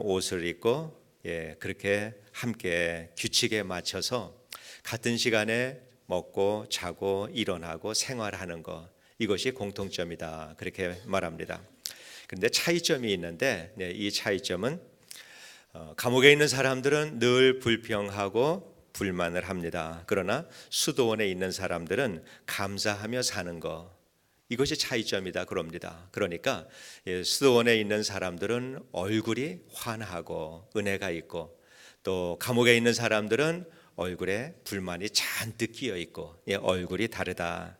옷을 입고 그렇게 함께 규칙에 맞춰서 같은 시간에 먹고 자고 일어나고 생활하는 것, 이것이 공통점이다, 그렇게 말합니다. 그런데 차이점이 있는데 이 차이점은 감옥에 있는 사람들은 늘 불평하고 불만을 합니다. 그러나 수도원에 있는 사람들은 감사하며 사는 것, 이것이 차이점이다 그럽니다. 그러니까 수도원에 있는 사람들은 얼굴이 환하고 은혜가 있고, 또 감옥에 있는 사람들은 얼굴에 불만이 잔뜩 끼어 있고 얼굴이 다르다,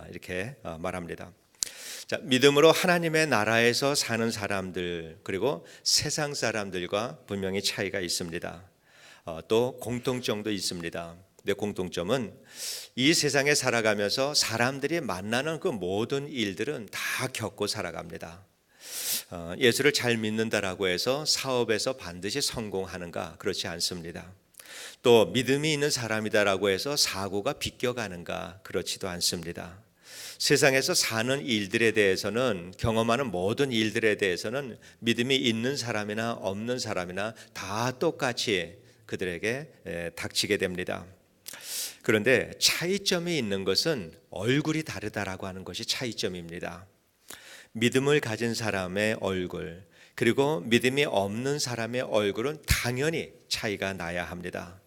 이렇게 말합니다. 자, 믿음으로 하나님의 나라에서 사는 사람들, 그리고 세상 사람들과 분명히 차이가 있습니다. 또 공통점도 있습니다. 내 공통점은 이 세상에 살아가면서 사람들이 만나는 그 모든 일들은 다 겪고 살아갑니다. 예수를 잘 믿는다라고 해서 사업에서 반드시 성공하는가? 그렇지 않습니다. 또 믿음이 있는 사람이다라고 해서 사고가 비껴가는가? 그렇지도 않습니다. 세상에서 사는 일들에 대해서는, 경험하는 모든 일들에 대해서는 믿음이 있는 사람이나 없는 사람이나 다 똑같이 그들에게 닥치게 됩니다. 그런데 차이점이 있는 것은 얼굴이 다르다라고 하는 것이 차이점입니다. 믿음을 가진 사람의 얼굴, 그리고 믿음이 없는 사람의 얼굴은 당연히 차이가 나야 합니다.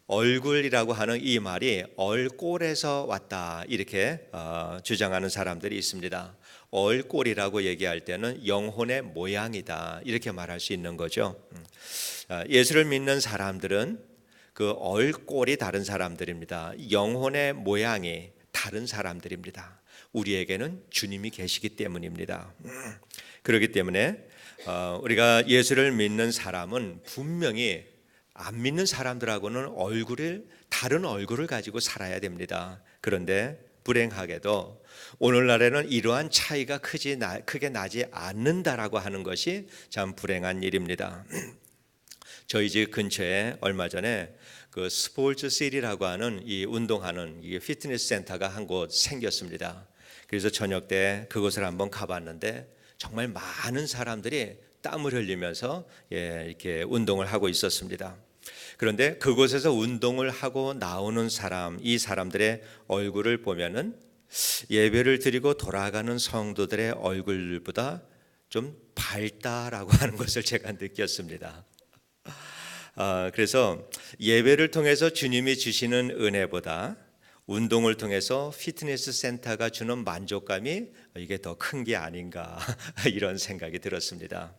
얼굴이라고 하는 이 말이 얼꼴에서 왔다, 이렇게 주장하는 사람들이 있습니다. 얼꼴이라고 얘기할 때는 영혼의 모양이다, 이렇게 말할 수 있는 거죠. 예수를 믿는 사람들은 그 얼꼴이 다른 사람들입니다. 영혼의 모양이 다른 사람들입니다. 우리에게는 주님이 계시기 때문입니다. 그렇기 때문에 우리가 예수를 믿는 사람은 분명히 안 믿는 사람들하고는 다른 얼굴을 가지고 살아야 됩니다. 그런데 불행하게도 오늘날에는 이러한 차이가 크게 나지 않는다라고 하는 것이 참 불행한 일입니다. 저희 집 근처에 얼마 전에 그 스포츠 시티라고 하는 이 운동하는 이 피트니스 센터가 한 곳 생겼습니다. 그래서 저녁 때 그곳을 한번 가봤는데 정말 많은 사람들이 땀을 흘리면서 이렇게 운동을 하고 있었습니다. 그런데 그곳에서 운동을 하고 나오는 이 사람들의 얼굴을 보면은 예배를 드리고 돌아가는 성도들의 얼굴보다 좀 밝다라고 하는 것을 제가 느꼈습니다. 그래서 예배를 통해서 주님이 주시는 은혜보다 운동을 통해서 피트니스 센터가 주는 만족감이 이게 더 큰 게 아닌가, 이런 생각이 들었습니다.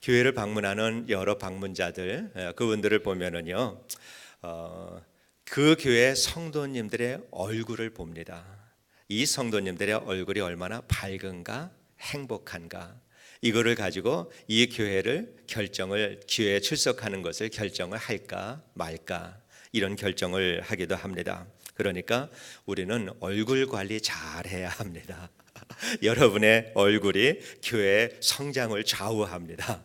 교회를 방문하는 여러 방문자들, 그분들을 보면은요, 그 교회 성도님들의 얼굴을 봅니다. 이 성도님들의 얼굴이 얼마나 밝은가, 행복한가, 이거를 가지고 이 교회에 출석하는 것을 결정을 할까 말까, 이런 결정을 하기도 합니다. 그러니까 우리는 얼굴 관리 잘 해야 합니다. 여러분의 얼굴이 교회의 성장을 좌우합니다.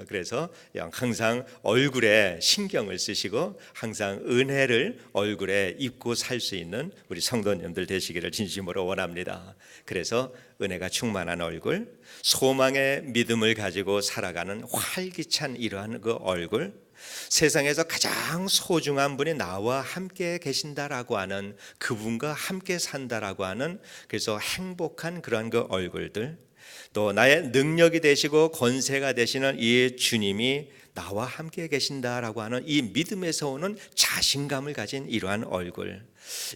그래서 항상 얼굴에 신경을 쓰시고 항상 은혜를 얼굴에 입고 살 수 있는 우리 성도님들 되시기를 진심으로 원합니다. 그래서 은혜가 충만한 얼굴, 소망의 믿음을 가지고 살아가는 활기찬 이러한 그 얼굴, 세상에서 가장 소중한 분이 나와 함께 계신다라고 하는, 그분과 함께 산다라고 하는, 그래서 행복한 그런 그 얼굴들, 또 나의 능력이 되시고 권세가 되시는 이 주님이 나와 함께 계신다라고 하는 이 믿음에서 오는 자신감을 가진 이러한 얼굴,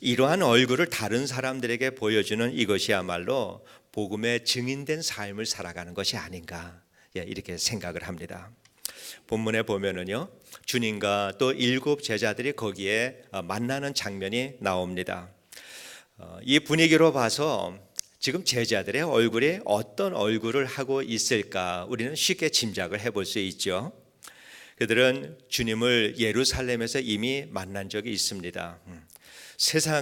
이러한 얼굴을 다른 사람들에게 보여주는 이것이야말로 복음의 증인된 삶을 살아가는 것이 아닌가, 이렇게 생각을 합니다. 본문에 보면은요, 주님과 또 7 제자들이 거기에 만나는 장면이 나옵니다. 이 분위기로 봐서 지금 제자들의 얼굴이 어떤 얼굴을 하고 있을까 우리는 쉽게 짐작을 해볼 수 있죠. 그들은 주님을 예루살렘에서 이미 만난 적이 있습니다.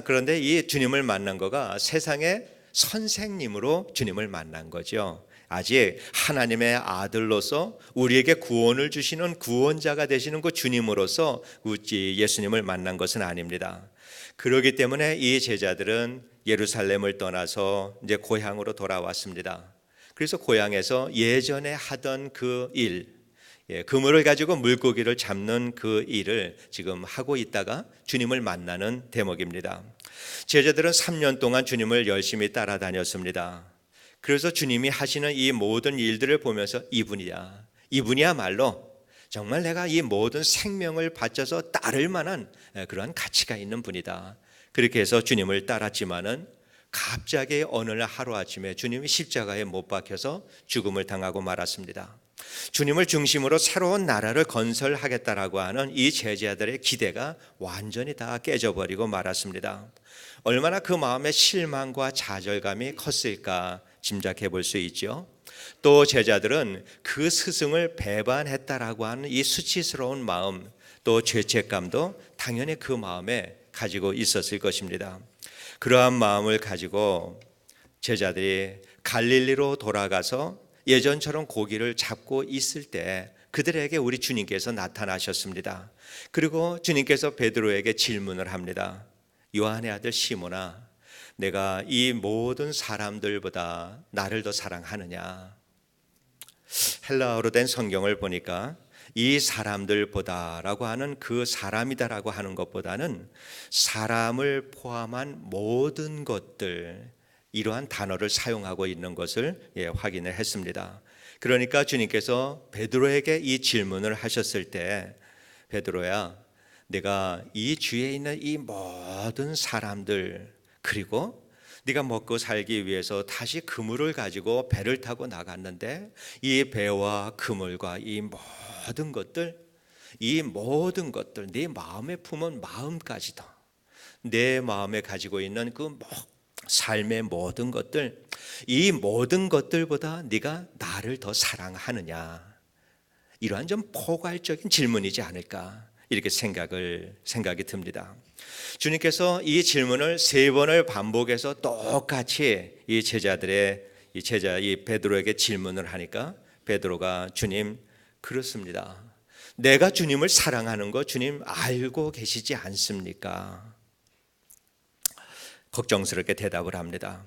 그런데 이 주님을 만난 거가 세상의 선생님으로 주님을 만난 거죠. 아직 하나님의 아들로서 우리에게 구원을 주시는 구원자가 되시는 그 주님으로서 예수님을 만난 것은 아닙니다. 그렇기 때문에 이 제자들은 예루살렘을 떠나서 이제 고향으로 돌아왔습니다. 그래서 고향에서 예전에 하던 그 일, 그물을 가지고 물고기를 잡는 그 일을 지금 하고 있다가 주님을 만나는 대목입니다. 제자들은 3년 동안 주님을 열심히 따라다녔습니다. 그래서 주님이 하시는 이 모든 일들을 보면서 이분이야말로 정말 내가 이 모든 생명을 바쳐서 따를 만한 그러한 가치가 있는 분이다. 그렇게 해서 주님을 따랐지만은 갑자기 어느 날 하루아침에 주님이 십자가에 못 박혀서 죽음을 당하고 말았습니다. 주님을 중심으로 새로운 나라를 건설하겠다라고 하는 이 제자들의 기대가 완전히 다 깨져버리고 말았습니다. 얼마나 그 마음의 실망과 좌절감이 컸을까 짐작해 볼 수 있죠. 또 제자들은 그 스승을 배반했다라고 하는 이 수치스러운 마음, 또 죄책감도 당연히 그 마음에 가지고 있었을 것입니다. 그러한 마음을 가지고 제자들이 갈릴리로 돌아가서 예전처럼 고기를 잡고 있을 때 그들에게 우리 주님께서 나타나셨습니다. 그리고 주님께서 베드로에게 질문을 합니다. 요한의 아들 시몬아, 내가 이 모든 사람들보다 나를 더 사랑하느냐? 헬라어로 된 성경을 보니까 이 사람들보다라고 하는 그 사람이다라고 하는 것보다는 사람을 포함한 모든 것들, 이러한 단어를 사용하고 있는 것을 확인을 했습니다. 그러니까 주님께서 베드로에게 이 질문을 하셨을 때, 베드로야, 내가 이 주위에 있는 이 모든 사람들, 그리고 네가 먹고 살기 위해서 다시 그물을 가지고 배를 타고 나갔는데 이 배와 그물과 이 모든 것들 네 마음에 품은 마음까지도, 내 마음에 가지고 있는 그 삶의 모든 것들, 이 모든 것들보다 네가 나를 더 사랑하느냐? 이러한 좀 포괄적인 질문이지 않을까, 이렇게 생각이 듭니다. 주님께서 이 질문을 3번을 반복해서 똑같이 이 베드로에게 질문을 하니까 베드로가 주님, 그렇습니다. 내가 주님을 사랑하는 거 주님 알고 계시지 않습니까? 걱정스럽게 대답을 합니다.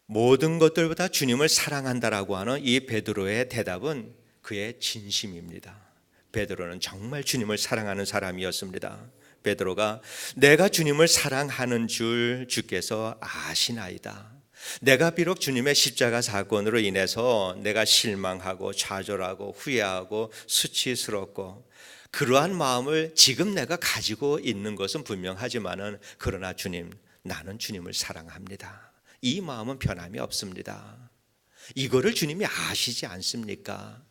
모든 것들보다 주님을 사랑한다라고 하는 이 베드로의 대답은 그의 진심입니다. 베드로는 정말 주님을 사랑하는 사람이었습니다. 베드로가 내가 주님을 사랑하는 줄 주께서 아시나이다. 내가 비록 주님의 십자가 사건으로 인해서 내가 실망하고 좌절하고 후회하고 수치스럽고 그러한 마음을 지금 내가 가지고 있는 것은 분명하지만은, 그러나 주님, 나는 주님을 사랑합니다. 이 마음은 변함이 없습니다. 이거를 주님이 아시지 않습니까?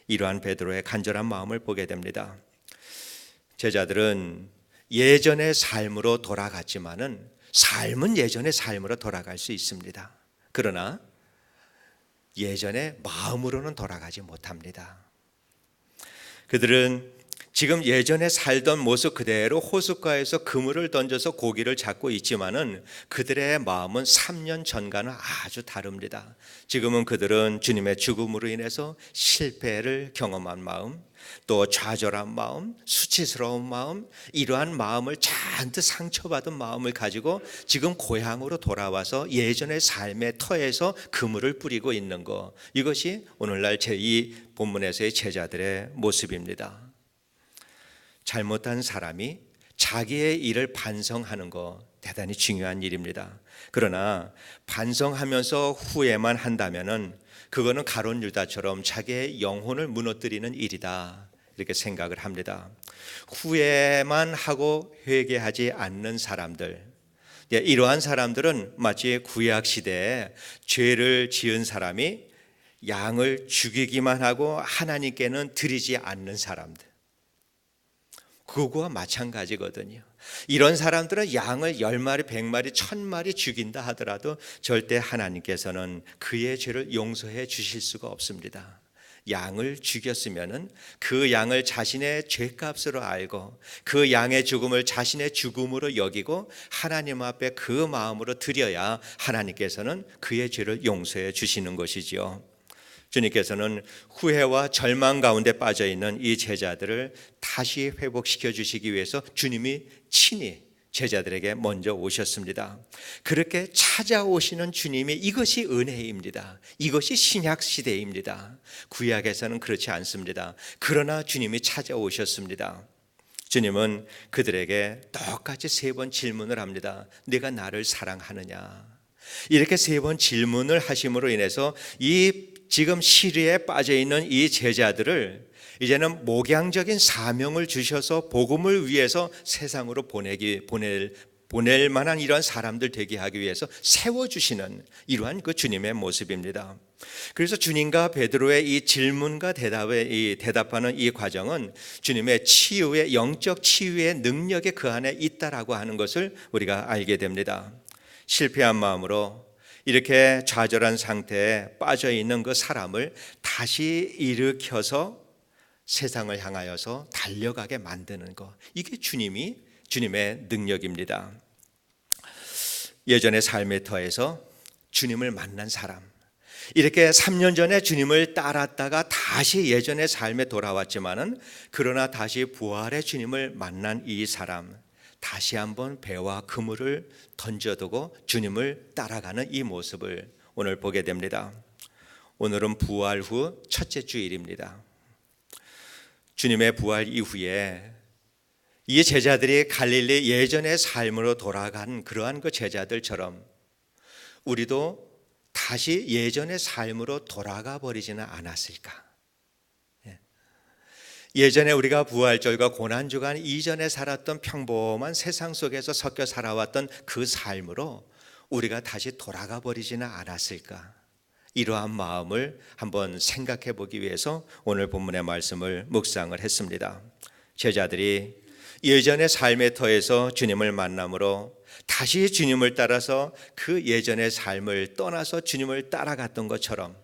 이러한 베드로의 간절한 마음을 보게 됩니다. 제자들은 예전의 삶으로 돌아갔지만은 삶은 예전의 삶으로 돌아갈 수 있습니다. 그러나 예전의 마음으로는 돌아가지 못합니다. 그들은 지금 예전에 살던 모습 그대로 호숫가에서 그물을 던져서 고기를 잡고 있지만은 그들의 마음은 3년 전과는 아주 다릅니다. 지금은 그들은 주님의 죽음으로 인해서 실패를 경험한 마음, 또 좌절한 마음, 수치스러운 마음, 이러한 마음을 잔뜩 상처받은 마음을 가지고 지금 고향으로 돌아와서 예전의 삶의 터에서 그물을 뿌리고 있는 것, 이것이 오늘날 이 본문에서의 제자들의 모습입니다. 잘못한 사람이 자기의 일을 반성하는 거 대단히 중요한 일입니다. 그러나 반성하면서 후회만 한다면은 그거는 가룟 유다처럼 자기의 영혼을 무너뜨리는 일이다, 이렇게 생각을 합니다. 후회만 하고 회개하지 않는 사람들, 이러한 사람들은 마치 구약 시대에 죄를 지은 사람이 양을 죽이기만 하고 하나님께는 드리지 않는 사람들, 그거와 마찬가지거든요. 이런 사람들은 양을 10마리, 100마리, 1000마리 죽인다 하더라도 절대 하나님께서는 그의 죄를 용서해 주실 수가 없습니다. 양을 죽였으면은 그 양을 자신의 죄값으로 알고 그 양의 죽음을 자신의 죽음으로 여기고 하나님 앞에 그 마음으로 드려야 하나님께서는 그의 죄를 용서해 주시는 것이지요. 주님께서는 후회와 절망 가운데 빠져 있는 이 제자들을 다시 회복시켜 주시기 위해서 주님이 친히 제자들에게 먼저 오셨습니다. 그렇게 찾아오시는 주님이 이것이 은혜입니다. 이것이 신약 시대입니다. 구약에서는 그렇지 않습니다. 그러나 주님이 찾아오셨습니다. 주님은 그들에게 똑같이 3번 질문을 합니다. 네가 나를 사랑하느냐? 이렇게 3번 질문을 하심으로 인해서 이 지금 시리에 빠져 있는 이 제자들을 이제는 목양적인 사명을 주셔서 복음을 위해서 세상으로 보낼 만한 이러한 사람들 되게 하기 위해서 세워주시는 이러한 그 주님의 모습입니다. 그래서 주님과 베드로의 이 질문과 대답하는 이 과정은 주님의 치유의 영적 치유의 능력이 그 안에 있다라고 하는 것을 우리가 알게 됩니다. 실패한 마음으로 이렇게 좌절한 상태에 빠져 있는 그 사람을 다시 일으켜서 세상을 향하여서 달려가게 만드는 것, 이게 주님의 능력입니다. 예전의 삶의 터에서 주님을 만난 사람, 이렇게 3년 전에 주님을 따랐다가 다시 예전의 삶에 돌아왔지만은 그러나 다시 부활의 주님을 만난 이 사람, 다시 한번 배와 그물을 던져두고 주님을 따라가는 이 모습을 오늘 보게 됩니다. 오늘은 부활 후 첫째 주일입니다. 주님의 부활 이후에 이 제자들이 갈릴리 예전의 삶으로 돌아간 그러한 그 제자들처럼 우리도 다시 예전의 삶으로 돌아가 버리지는 않았을까? 예전에 우리가 부활절과 고난주간 이전에 살았던 평범한 세상 속에서 섞여 살아왔던 그 삶으로 우리가 다시 돌아가 버리지는 않았을까? 이러한 마음을 한번 생각해 보기 위해서 오늘 본문의 말씀을 묵상을 했습니다. 제자들이 예전의 삶의 터에서 주님을 만남으로 다시 주님을 따라서 그 예전의 삶을 떠나서 주님을 따라갔던 것처럼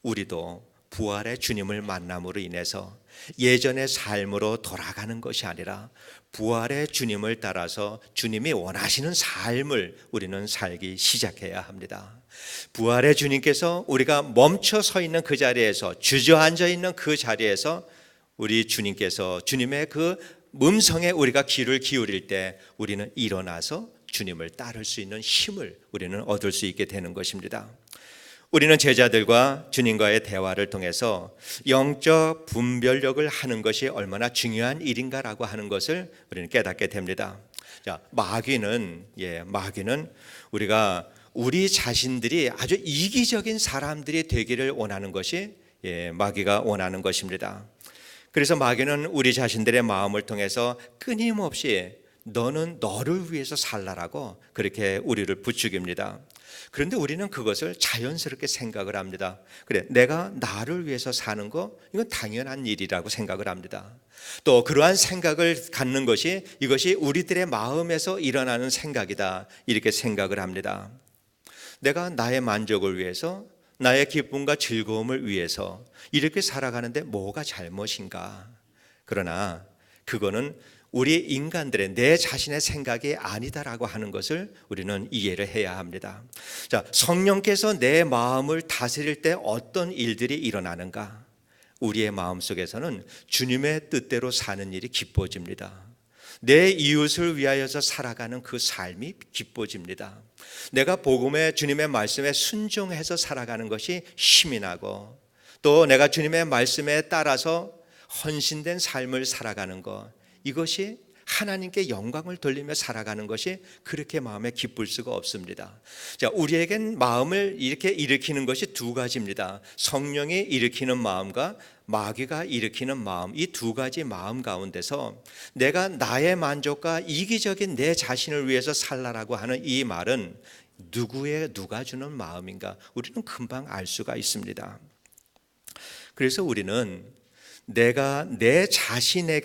우리도 부활의 주님을 만남으로 인해서 예전의 삶으로 돌아가는 것이 아니라 부활의 주님을 따라서 주님이 원하시는 삶을 우리는 살기 시작해야 합니다. 부활의 주님께서 우리가 멈춰 서 있는 그 자리에서, 주저앉아 있는 그 자리에서 우리 주님께서 주님의 그 음성에 우리가 귀를 기울일 때 우리는 일어나서 주님을 따를 수 있는 힘을 우리는 얻을 수 있게 되는 것입니다. 우리는 제자들과 주님과의 대화를 통해서 영적 분별력을 하는 것이 얼마나 중요한 일인가라고 하는 것을 우리는 깨닫게 됩니다. 자, 마귀는 우리가 우리 자신들이 아주 이기적인 사람들이 되기를 원하는 것이 마귀가 원하는 것입니다. 그래서 마귀는 우리 자신들의 마음을 통해서 끊임없이 너는 너를 위해서 살라라고 그렇게 우리를 부추깁니다. 그런데 우리는 그것을 자연스럽게 생각을 합니다. 그래, 내가 나를 위해서 사는 거 이건 당연한 일이라고 생각을 합니다. 또 그러한 생각을 갖는 것이 이것이 우리들의 마음에서 일어나는 생각이다 이렇게 생각을 합니다. 내가 나의 만족을 위해서, 나의 기쁨과 즐거움을 위해서 이렇게 살아가는데 뭐가 잘못인가? 그러나 그거는 우리 인간들의 내 자신의 생각이 아니다라고 하는 것을 우리는 이해를 해야 합니다. 자, 성령께서 내 마음을 다스릴 때 어떤 일들이 일어나는가? 우리의 마음속에서는 주님의 뜻대로 사는 일이 기뻐집니다. 내 이웃을 위하여서 살아가는 그 삶이 기뻐집니다. 내가 복음의 주님의 말씀에 순종해서 살아가는 것이 힘이 나고, 또 내가 주님의 말씀에 따라서 헌신된 삶을 살아가는 것, 이것이 하나님께 영광을 돌리며 살아가는 것이 그렇게 마음에 기쁠 수가 없습니다. 자, 우리에겐 마음을 이렇게 일으키는 것이 두 가지입니다. 성령이 일으키는 마음과 마귀가 일으키는 마음, 이 두 가지 마음 가운데서 내가 나의 만족과 이기적인 내 자신을 위해서 살라라고 하는 이 말은 누가 주는 마음인가? 우리는 금방 알 수가 있습니다. 그래서 우리는 내가 내 자신이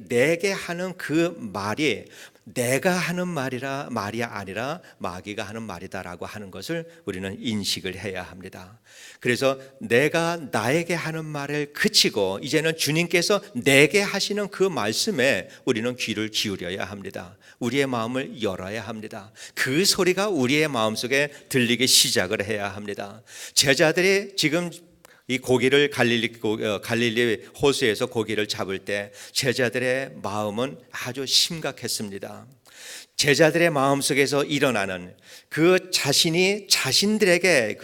내게 하는 그 말이 내가 하는 말이 아니라 마귀가 하는 말이다라고 하는 것을 우리는 인식을 해야 합니다. 그래서 내가 나에게 하는 말을 그치고 이제는 주님께서 내게 하시는 그 말씀에 우리는 귀를 기울여야 합니다. 우리의 마음을 열어야 합니다. 그 소리가 우리의 마음속에 들리기 시작을 해야 합니다. 제자들이 지금 이 고기를 갈릴리 호수에서 고기를 잡을 때 제자들의 마음은 아주 심각했습니다. 제자들의 마음속에서 일어나는 그 자신이 자신들에게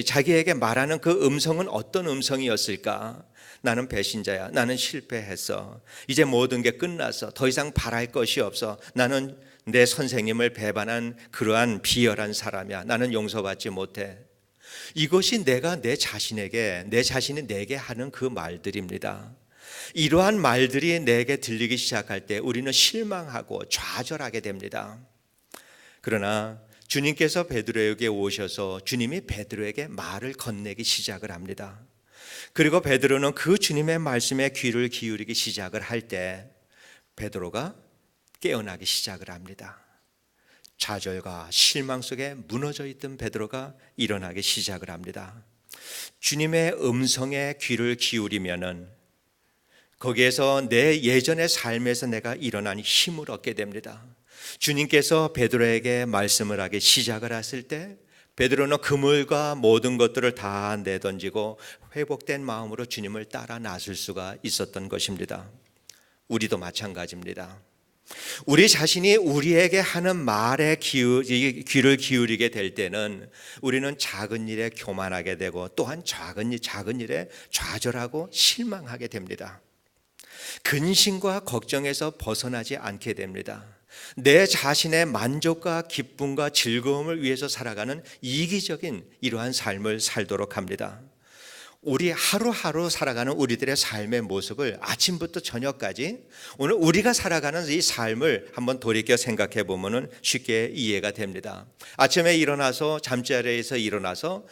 자기에게 말하는 그 음성은 어떤 음성이었을까? 나는 배신자야. 나는 실패했어. 이제 모든 게 끝났어. 더 이상 바랄 것이 없어. 나는 내 선생님을 배반한 그러한 비열한 사람이야. 나는 용서받지 못해. 이것이 내가 내 자신이 내게 하는 그 말들입니다. 이러한 말들이 내게 들리기 시작할 때 우리는 실망하고 좌절하게 됩니다. 그러나 주님께서 베드로에게 오셔서 주님이 베드로에게 말을 건네기 시작을 합니다. 그리고 베드로는 그 주님의 말씀에 귀를 기울이기 시작을 할 때 베드로가 깨어나기 시작을 합니다. 좌절과 실망 속에 무너져 있던 베드로가 일어나기 시작을 합니다. 주님의 음성에 귀를 기울이면은 거기에서 내 예전의 삶에서 내가 일어난 힘을 얻게 됩니다. 주님께서 베드로에게 말씀을 하기 시작을 했을 때 베드로는 그물과 모든 것들을 다 내던지고 회복된 마음으로 주님을 따라 나설 수가 있었던 것입니다. 우리도 마찬가지입니다. 우리 자신이 우리에게 하는 말에 귀를 기울이게 될 때는 우리는 작은 일에 교만하게 되고 또한 작은 일에 좌절하고 실망하게 됩니다. 근심과 걱정에서 벗어나지 않게 됩니다. 내 자신의 만족과 기쁨과 즐거움을 위해서 살아가는 이기적인 이러한 삶을 살도록 합니다. 우리 하루하루 살아가는 우리들의 삶의 모습을 아침부터 저녁까지 오늘 우리가 살아가는 이 삶을 한번 돌이켜 생각해 보면 쉽게 이해가 됩니다. 아침에 일어나서 잠자리에서 일어나서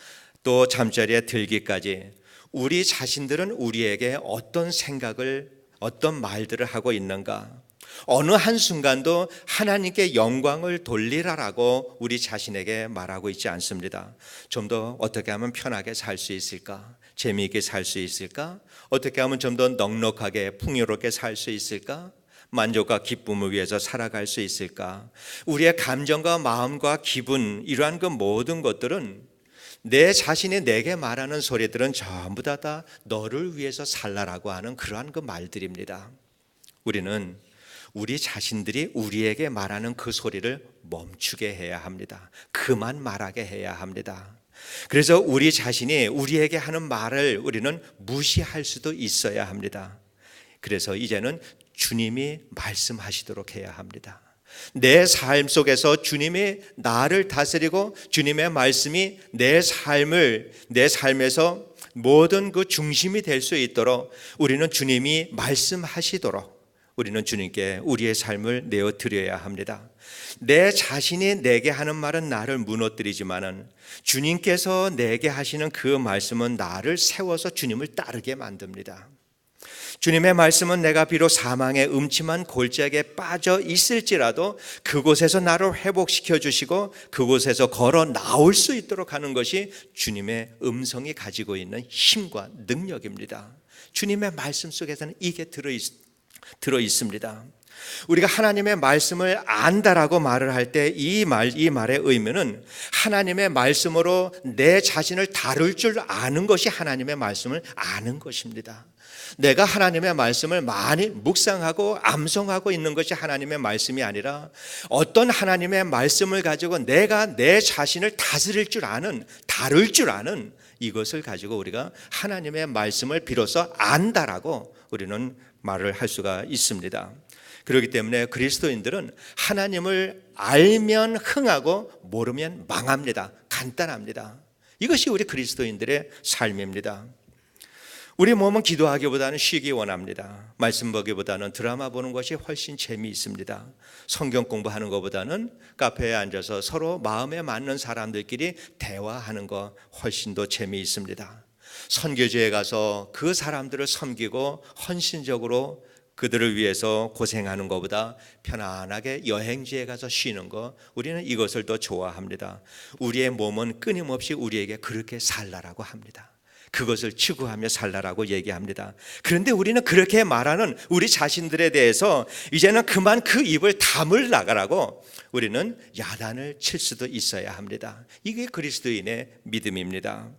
또 잠자리에 들기까지 우리 자신들은 우리에게 어떤 생각을 어떤 말들을 하고 있는가? 어느 한순간도 하나님께 영광을 돌리라라고 우리 자신에게 말하고 있지 않습니다. 좀 더 어떻게 하면 편하게 살 수 있을까? 재미있게 살 수 있을까? 어떻게 하면 좀 더 넉넉하게 풍요롭게 살 수 있을까? 만족과 기쁨을 위해서 살아갈 수 있을까? 우리의 감정과 마음과 기분 이러한 그 모든 것들은 내 자신이 내게 말하는 소리들은 전부 다 너를 위해서 살라라고 하는 그러한 그 말들입니다. 우리는 우리 자신들이 우리에게 말하는 그 소리를 멈추게 해야 합니다. 그만 말하게 해야 합니다. 그래서 우리 자신이 우리에게 하는 말을 우리는 무시할 수도 있어야 합니다. 그래서 이제는 주님이 말씀하시도록 해야 합니다. 내 삶 속에서 주님이 나를 다스리고 주님의 말씀이 내 삶에서 모든 그 중심이 될 수 있도록 우리는 주님이 말씀하시도록 우리는 주님께 우리의 삶을 내어드려야 합니다. 내 자신이 내게 하는 말은 나를 무너뜨리지만은 주님께서 내게 하시는 그 말씀은 나를 세워서 주님을 따르게 만듭니다. 주님의 말씀은 내가 비록 사망의 음침한 골짜기에 빠져 있을지라도 그곳에서 나를 회복시켜 주시고 그곳에서 걸어 나올 수 있도록 하는 것이 주님의 음성이 가지고 있는 힘과 능력입니다. 주님의 말씀 속에서는 이게 들어 있습니다. 우리가 하나님의 말씀을 안다라고 말을 할 때 이 말의 의미는 하나님의 말씀으로 내 자신을 다룰 줄 아는 것이 하나님의 말씀을 아는 것입니다. 내가 하나님의 말씀을 많이 묵상하고 암송하고 있는 것이 하나님의 말씀이 아니라 어떤 하나님의 말씀을 가지고 내가 내 자신을 다스릴 줄 아는, 다룰 줄 아는 이것을 가지고 우리가 하나님의 말씀을 비로소 안다라고 우리는 말을 할 수가 있습니다. 그렇기 때문에 그리스도인들은 하나님을 알면 흥하고 모르면 망합니다. 간단합니다. 이것이 우리 그리스도인들의 삶입니다. 우리 몸은 기도하기보다는 쉬기 원합니다. 말씀 보기보다는 드라마 보는 것이 훨씬 재미있습니다. 성경 공부하는 것보다는 카페에 앉아서 서로 마음에 맞는 사람들끼리 대화하는 것 훨씬 더 재미있습니다. 선교지에 가서 그 사람들을 섬기고 헌신적으로 그들을 위해서 고생하는 것보다 편안하게 여행지에 가서 쉬는 것, 우리는 이것을 더 좋아합니다. 우리의 몸은 끊임없이 우리에게 그렇게 살라라고 합니다. 그것을 추구하며 살라라고 얘기합니다. 그런데 우리는 그렇게 말하는 우리 자신들에 대해서 이제는 그만 그 입을 다물라가라고 우리는 야단을 칠 수도 있어야 합니다. 이게 그리스도인의 믿음입니다.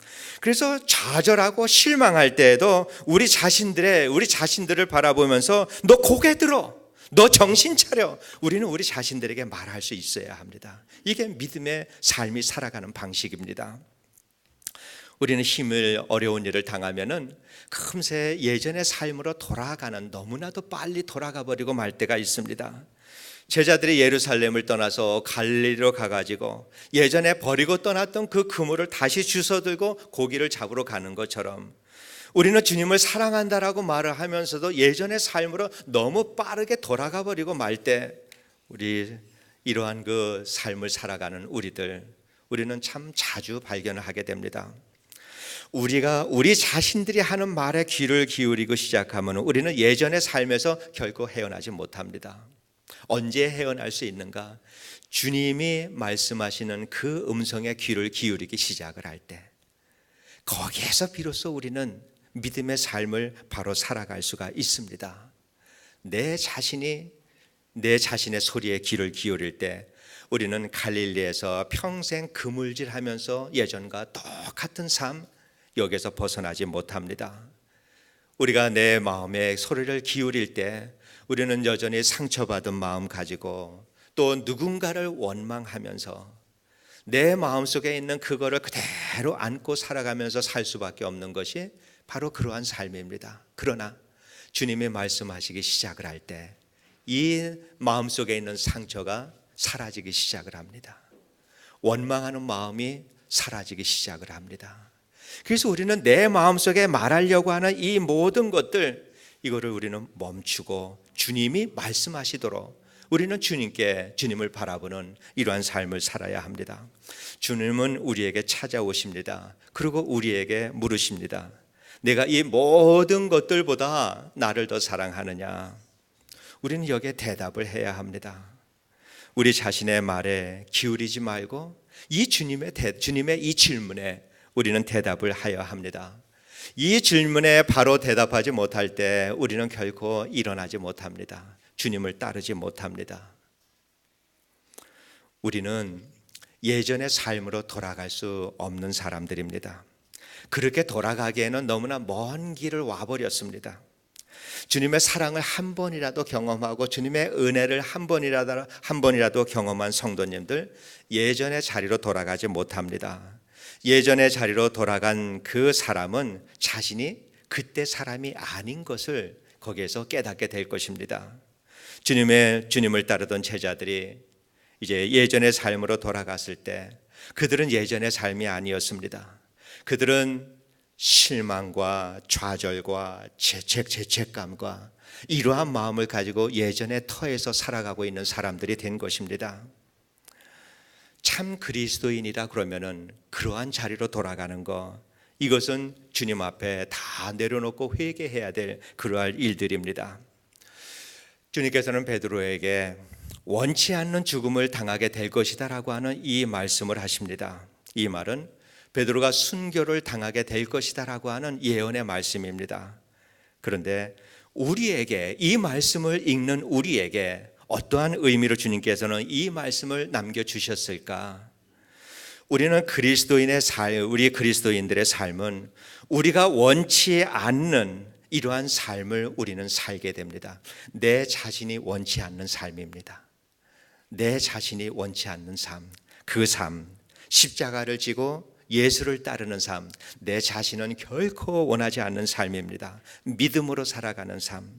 그래서 좌절하고 실망할 때에도 우리 자신들을 바라보면서 너 고개 들어, 너 정신 차려. 우리는 우리 자신들에게 말할 수 있어야 합니다. 이게 믿음의 삶이 살아가는 방식입니다. 우리는 힘을 어려운 일을 당하면은 금세 예전의 삶으로 돌아가는, 너무나도 빨리 돌아가 버리고 말 때가 있습니다. 제자들이 예루살렘을 떠나서 갈릴리로 가가지고 예전에 버리고 떠났던 그 그물을 다시 주워들고 고기를 잡으러 가는 것처럼 우리는 주님을 사랑한다라고 말을 하면서도 예전의 삶으로 너무 빠르게 돌아가 버리고 말 때 우리 이러한 그 삶을 살아가는 우리는 참 자주 발견을 하게 됩니다. 우리가 우리 자신들이 하는 말에 귀를 기울이고 시작하면 우리는 예전의 삶에서 결코 헤어나지 못합니다. 언제 헤어날 수 있는가? 주님이 말씀하시는 그 음성에 귀를 기울이기 시작을 할 때, 거기에서 비로소 우리는 믿음의 삶을 바로 살아갈 수가 있습니다. 내 자신의 소리에 귀를 기울일 때 우리는 갈릴리에서 평생 그물질하면서 예전과 똑같은 삶, 여기서 벗어나지 못합니다. 우리가 내 마음에 소리를 기울일 때 우리는 여전히 상처받은 마음 가지고 또 누군가를 원망하면서 내 마음속에 있는 그거를 그대로 안고 살아가면서 살 수밖에 없는 것이 바로 그러한 삶입니다. 그러나 주님이 말씀하시기 시작을 할 때 이 마음속에 있는 상처가 사라지기 시작을 합니다. 원망하는 마음이 사라지기 시작을 합니다. 그래서 우리는 내 마음속에 말하려고 하는 이 모든 것들, 이거를 우리는 멈추고 주님이 말씀하시도록 우리는 주님을 바라보는 이러한 삶을 살아야 합니다. 주님은 우리에게 찾아오십니다. 그리고 우리에게 물으십니다. 내가 이 모든 것들보다 나를 더 사랑하느냐? 우리는 여기에 대답을 해야 합니다. 우리 자신의 말에 기울이지 말고 이 주님의 이 질문에 우리는 대답을 하여야 합니다. 이 질문에 바로 대답하지 못할 때 우리는 결코 일어나지 못합니다. 주님을 따르지 못합니다. 우리는 예전의 삶으로 돌아갈 수 없는 사람들입니다. 그렇게 돌아가기에는 너무나 먼 길을 와버렸습니다. 주님의 사랑을 한 번이라도 경험하고 주님의 은혜를 한 번이라도 경험한 성도님들, 예전의 자리로 돌아가지 못합니다. 예전의 자리로 돌아간 그 사람은 자신이 그때 사람이 아닌 것을 거기에서 깨닫게 될 것입니다. 주님을 따르던 제자들이 이제 예전의 삶으로 돌아갔을 때 그들은 예전의 삶이 아니었습니다. 그들은 실망과 좌절과 죄책감과 이러한 마음을 가지고 예전의 터에서 살아가고 있는 사람들이 된 것입니다. 참 그리스도인이라 그러면은 그러한 자리로 돌아가는 거, 이것은 주님 앞에 다 내려놓고 회개해야 될 그러할 일들입니다. 주님께서는 베드로에게 원치 않는 죽음을 당하게 될 것이다라고 하는 이 말씀을 하십니다. 이 말은 베드로가 순교를 당하게 될 것이다라고 하는 예언의 말씀입니다. 그런데 우리에게, 이 말씀을 읽는 우리에게 어떠한 의미로 주님께서는 이 말씀을 남겨주셨을까? 우리는 우리 그리스도인들의 삶은 우리가 원치 않는 이러한 삶을 우리는 살게 됩니다. 내 자신이 원치 않는 삶입니다. 내 자신이 원치 않는 삶, 그 삶, 십자가를 지고 예수를 따르는 삶, 내 자신은 결코 원하지 않는 삶입니다. 믿음으로 살아가는 삶,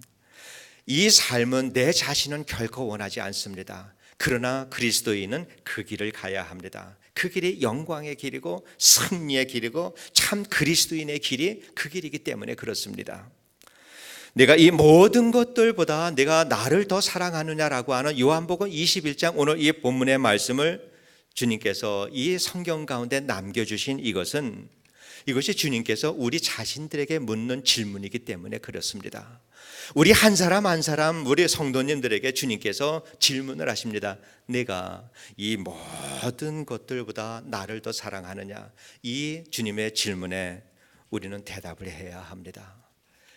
이 삶은 내 자신은 결코 원하지 않습니다. 그러나 그리스도인은 그 길을 가야 합니다. 그 길이 영광의 길이고 승리의 길이고 참 그리스도인의 길이 그 길이기 때문에 그렇습니다. 내가 이 모든 것들보다 내가 나를 더 사랑하느냐라고 하는 요한복음 21장, 오늘 이 본문의 말씀을 주님께서 이 성경 가운데 남겨주신 이것이 주님께서 우리 자신들에게 묻는 질문이기 때문에 그렇습니다. 우리 한 사람 한 사람, 우리 성도님들에게 주님께서 질문을 하십니다. 내가 이 모든 것들보다 나를 더 사랑하느냐? 이 주님의 질문에 우리는 대답을 해야 합니다.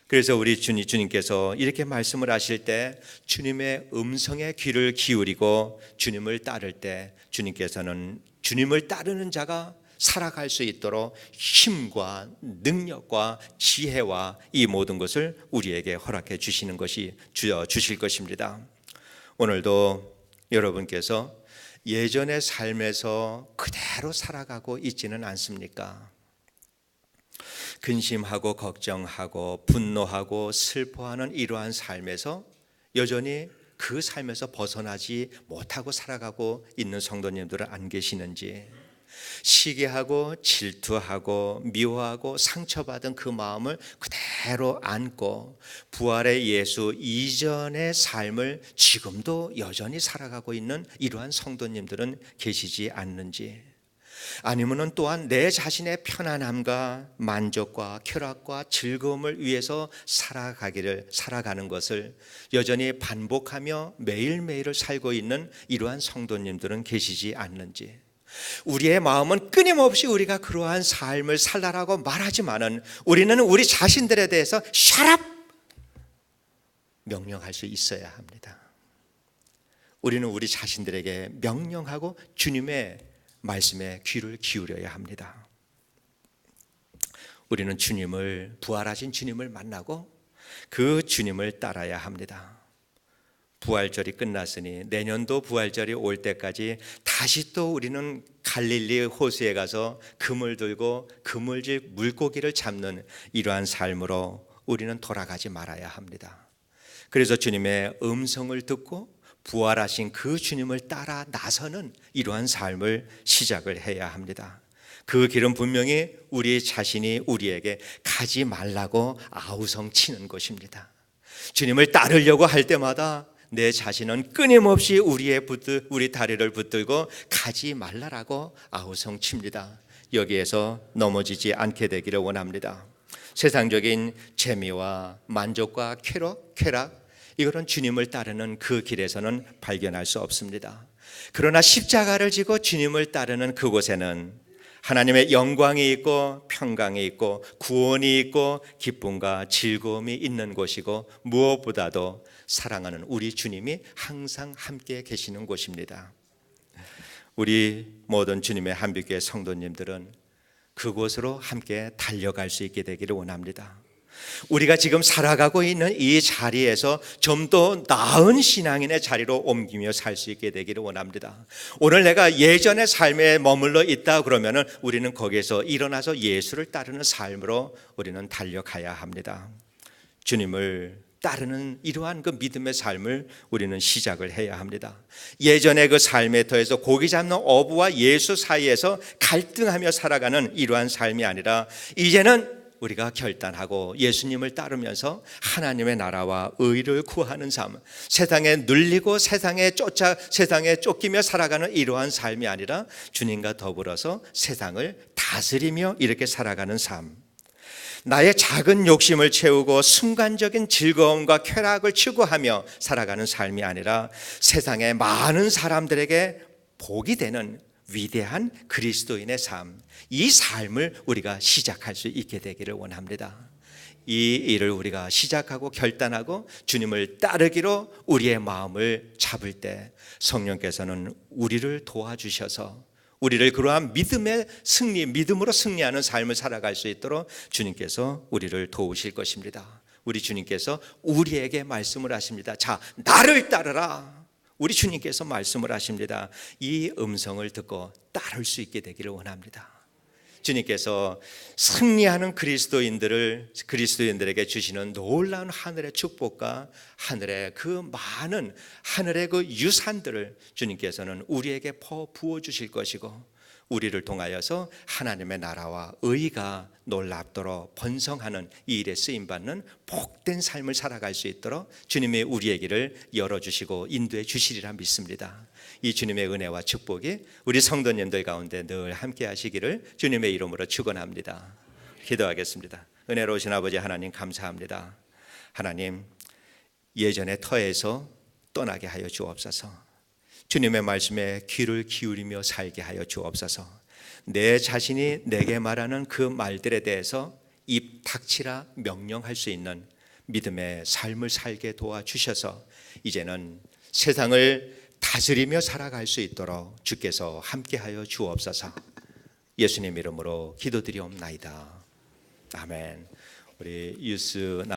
그래서 우리 주님께서 이렇게 말씀을 하실 때 주님의 음성에 귀를 기울이고 주님을 따를 때 주님께서는 주님을 따르는 자가 살아갈 수 있도록 힘과 능력과 지혜와 이 모든 것을 우리에게 허락해 주시는 것이 주실 것입니다. 오늘도 여러분께서 예전의 삶에서 그대로 살아가고 있지는 않습니까? 근심하고 걱정하고 분노하고 슬퍼하는 이러한 삶에서 여전히 그 삶에서 벗어나지 못하고 살아가고 있는 성도님들은 안 계시는지, 시기하고 질투하고 미워하고 상처받은 그 마음을 그대로 안고 부활의 예수 이전의 삶을 지금도 여전히 살아가고 있는 이러한 성도님들은 계시지 않는지, 아니면은 또한 내 자신의 편안함과 만족과 쾌락과 즐거움을 위해서 살아가는 것을 여전히 반복하며 매일매일을 살고 있는 이러한 성도님들은 계시지 않는지, 우리의 마음은 끊임없이 우리가 그러한 삶을 살라라고 말하지만은 우리는 우리 자신들에 대해서 shut up! 명령할 수 있어야 합니다. 우리는 우리 자신들에게 명령하고 주님의 말씀에 귀를 기울여야 합니다. 우리는 주님을, 부활하신 주님을 만나고 그 주님을 따라야 합니다. 부활절이 끝났으니 내년도 부활절이 올 때까지 다시 또 우리는 갈릴리 호수에 가서 금을 들고 그물질 물고기를 잡는 이러한 삶으로 우리는 돌아가지 말아야 합니다. 그래서 주님의 음성을 듣고 부활하신 그 주님을 따라 나서는 이러한 삶을 시작을 해야 합니다. 그 길은 분명히 우리 자신이 우리에게 가지 말라고 아우성 치는 것입니다. 주님을 따르려고 할 때마다 내 자신은 끊임없이 우리 다리를 붙들고 가지 말라라고 아우성 칩니다. 여기에서 넘어지지 않게 되기를 원합니다. 세상적인 재미와 만족과 쾌락, 이거는 주님을 따르는 그 길에서는 발견할 수 없습니다. 그러나 십자가를 지고 주님을 따르는 그곳에는 하나님의 영광이 있고 평강이 있고 구원이 있고 기쁨과 즐거움이 있는 곳이고 무엇보다도 사랑하는 우리 주님이 항상 함께 계시는 곳입니다. 우리 모든 주님의 한빛교회 성도님들은 그곳으로 함께 달려갈 수 있게 되기를 원합니다. 우리가 지금 살아가고 있는 이 자리에서 좀 더 나은 신앙인의 자리로 옮기며 살 수 있게 되기를 원합니다. 오늘 내가 예전의 삶에 머물러 있다 그러면은 우리는 거기에서 일어나서 예수를 따르는 삶으로 우리는 달려가야 합니다. 주님을 따르는 이러한 그 믿음의 삶을 우리는 시작을 해야 합니다. 예전의 그 삶에 더해서 고기 잡는 어부와 예수 사이에서 갈등하며 살아가는 이러한 삶이 아니라 이제는 우리가 결단하고 예수님을 따르면서 하나님의 나라와 의를 구하는 삶, 세상에 눌리고 세상에 쫓기며 살아가는 이러한 삶이 아니라 주님과 더불어서 세상을 다스리며 이렇게 살아가는 삶, 나의 작은 욕심을 채우고 순간적인 즐거움과 쾌락을 추구하며 살아가는 삶이 아니라 세상의 많은 사람들에게 복이 되는 위대한 그리스도인의 삶, 이 삶을 우리가 시작할 수 있게 되기를 원합니다. 이 일을 우리가 시작하고 결단하고 주님을 따르기로 우리의 마음을 잡을 때 성령께서는 우리를 도와주셔서 우리를 그러한 믿음으로 승리하는 삶을 살아갈 수 있도록 주님께서 우리를 도우실 것입니다. 우리 주님께서 우리에게 말씀을 하십니다. 자, 나를 따르라. 우리 주님께서 말씀을 하십니다. 이 음성을 듣고 따를 수 있게 되기를 원합니다. 주님께서 승리하는 그리스도인들에게 주시는 놀라운 하늘의 축복과 하늘의 그 많은 하늘의 그 유산들을 주님께서는 우리에게 부어 주실 것이고 우리를 통하여서 하나님의 나라와 의가 놀랍도록 번성하는 이 일에 쓰임받는 복된 삶을 살아갈 수 있도록 주님의 우리의 길을 열어주시고 인도해 주시리라 믿습니다. 이 주님의 은혜와 축복이 우리 성도님들 가운데 늘 함께 하시기를 주님의 이름으로 축원합니다. 기도하겠습니다. 은혜로우신 아버지 하나님 감사합니다. 하나님, 예전의 터에서 떠나게 하여 주옵소서. 주님의 말씀에 귀를 기울이며 살게 하여 주옵소서. 내 자신이 내게 말하는 그 말들에 대해서 입 닥치라 명령할 수 있는 믿음의 삶을 살게 도와주셔서 이제는 세상을 다스리며 살아갈 수 있도록 주께서 함께하여 주옵소서. 예수님 이름으로 기도드리옵나이다. 아멘. 우리 유스